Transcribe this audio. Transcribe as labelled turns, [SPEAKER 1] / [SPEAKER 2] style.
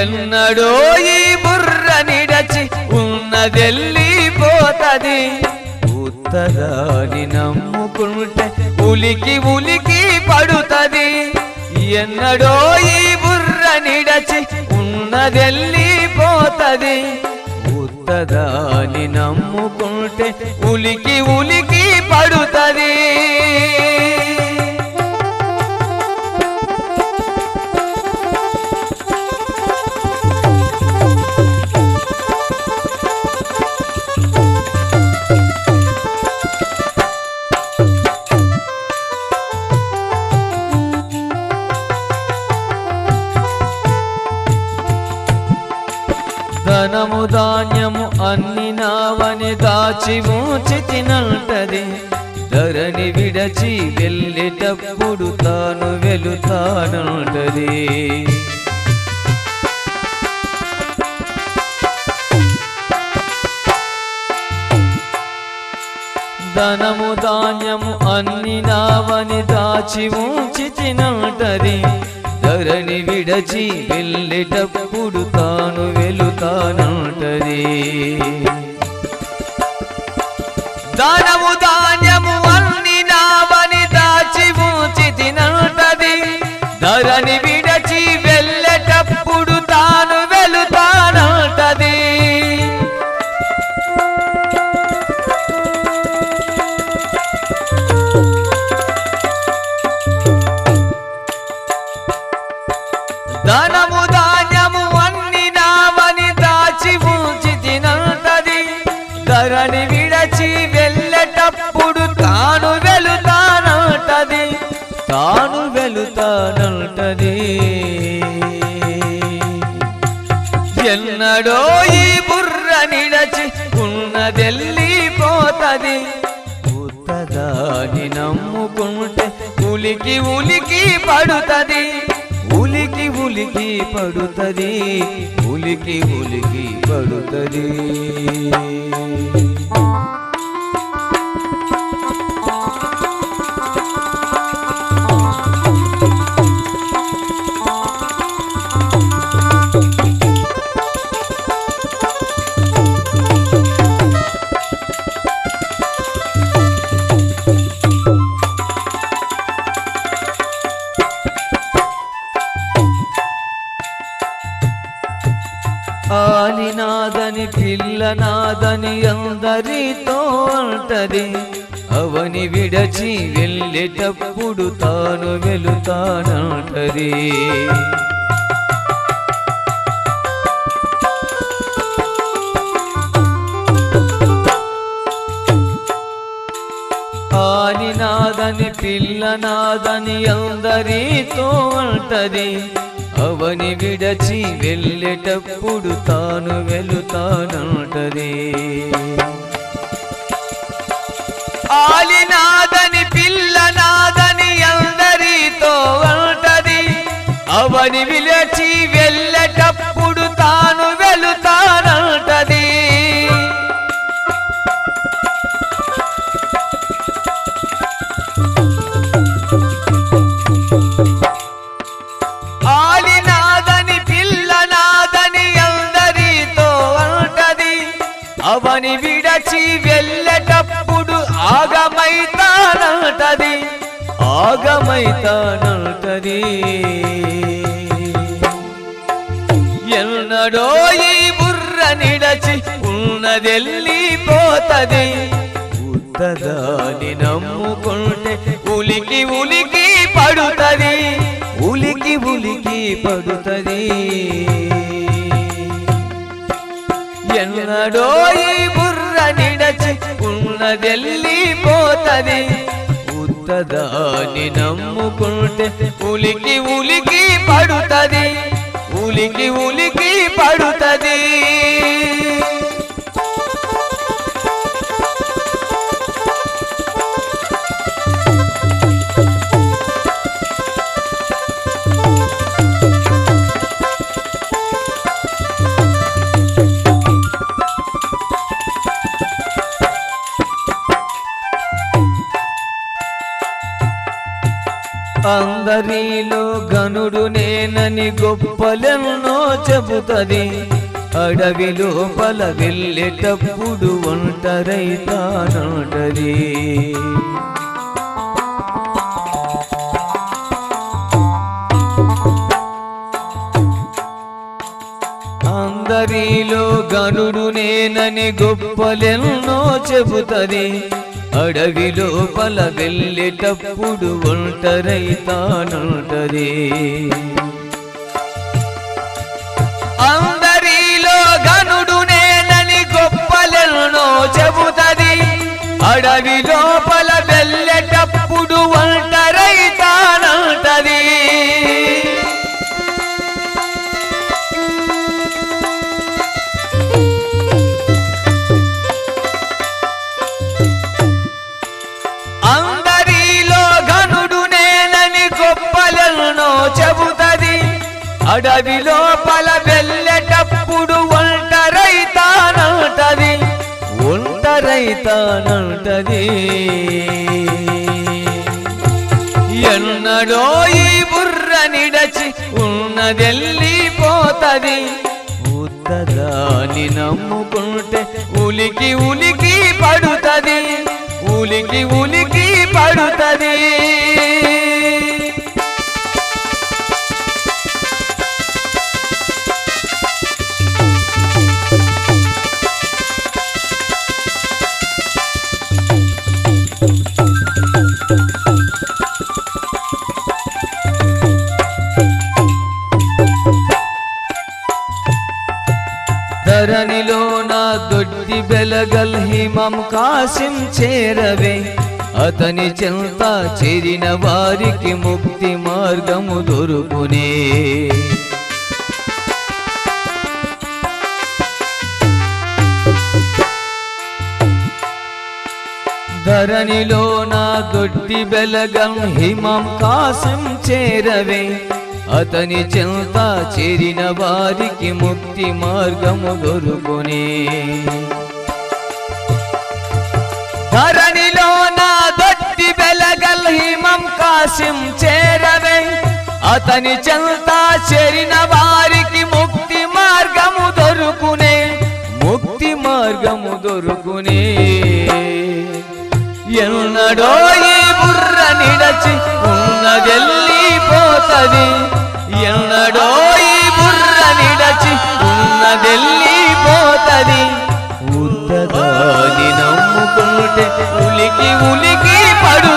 [SPEAKER 1] ఎన్నడో ఈ బుర్ర నిడచి ఉన్నదెల్లిపోతది ఉత్తరాని నమ్ముకుంటే ఉలికి ఉలికి పడుతది ఎన్నడో ఈ బుర్ర నిడచి ఉన్నదెల్లిపోతది ఉత్తరాని నమ్ముకుంటే ఉలికి ఉలికి పడుతది ధనము ధాన్యము అన్ని నావని దాచి ఉంచి తినంటది ధరణి విడచి వెళ్ళేటప్పుడు తాను వెలుతానంటది ధనము ధాన్యము అన్ని నావని దాచి ఉంచి తినంటది ధరణి విడచి వెళ్ళేటప్పుడు తాను వెలుతానంటది ధనము ధాన్యము అన్ని నావని దాచి ఉంచి తినంటది ధరణి విడచి వెళ్ళేటప్పుడు తాను వెలుతానంటది ధనము ధాన్యము అన్ని నావని దాచి ఉంచి తినంటది ధరణి విడచి వెళ్ళేటప్పుడు తాను వెలుతానంటది తాను వెలుతానంటది ఎన్నడో ఈ బుర్ర నిడచి ఉన్నదెల్లిపోతది ఉత్తదాని నమ్ముకుంటే ఉలికి ఉలికి పడుతది ఉలికి ఉలికి పడుతది ఉలికి ఉలికి పడుతది ఆలినాదని పిల్లనాదని అందరితో అంటది అవని విడచి వెళ్ళేటప్పుడు తాను వెలుతానంటది ఆలినాదని పిల్లనాదని అందరితో అంటది అవని విడచి వెళ్ళేటప్పుడు తాను వెలుతానంటది ఆలినాదని పిల్లనాదని అందరితో అంటది అవని విడచి వెళ్ళేటప్పుడు తాను వెలుతానంటది అవని విడచి వెళ్ళేటప్పుడు ఆగమైతానంటది ఆగమైతానంటది ఎన్నడో ఈ బుర్ర నిడచి ఉన్నదెల్లిపోతది ఉత్తదాని నమ్ముకుంటే ఉలికి ఉలికి పడుతది ఉలికి ఉలికి పడుతది ఎన్నడో ఈ బుర్ర నిడచి ఉన్నదెల్లిపోతది ఉత్తదాన్ని నమ్ముకుంటే ఉలికి ఉలికి పడుతది, ఉలికి ఉలికి పడుతది. అందరిలో గనుడు నేనని గొప్పలెన్నో చెబుతది, అడవి లోపల వెళ్ళేటప్పుడు ఒంటరైతానంటది. అందరిలో గనుడు నేనని గొప్పలెన్నో చెబుతది, అడవి లోపల వెళ్ళేటప్పుడు ఒంటరైతానంటది. అందరిలో గనుడు నేనని గొప్పలెన్నో చెబుతది, అడవి లోపల వెళ్ళేటప్పుడు ఒంటరైతానంటది. చెబుతది, అడవి లోపల వెళ్ళేటప్పుడు ఒంటరైతానంటది, ఒంటరైతానంటది. ఎన్నడో ఈ బుర్ర నిడచి ఉన్నదెళ్ళిపోతది, ఉత్తదాన్ని నమ్ముకుంటే ఉలికి ఉలికి పడుతది, ఉలికి ఉలికి పడుతది. ధరణిలో నా దొడ్డి బెలగల్ హిమం కాసిం చేరవే, అతని చెంత చేరిన వారికి ముక్తి మార్గము దొరుకునే. ధరణిలో నా దొడ్డి బెలగం హిమం కాసిం చేరవే, అతని చెంత చేరిన వారికి ముక్తి మార్గము దొరుకునే. ధరణిలో నా దొడ్డి బెలగల్ హిమం కాసిం చేరవే, అతని చెంత చేరిన వారికి ముక్తి మార్గము దొరుకునే, ముక్తి మార్గము దొరుకునే. ఎన్నడో ఈ బుర్ర నిడచి ఉన్నదెళ్ళిపోతది, ఎన్నడో ఈ బుర్ర నిడచి ఉన్నదెళ్ళిపోతది. ఉత్తదాన్ని నమ్ముకుంటే ఉలికి ఉలికి పడు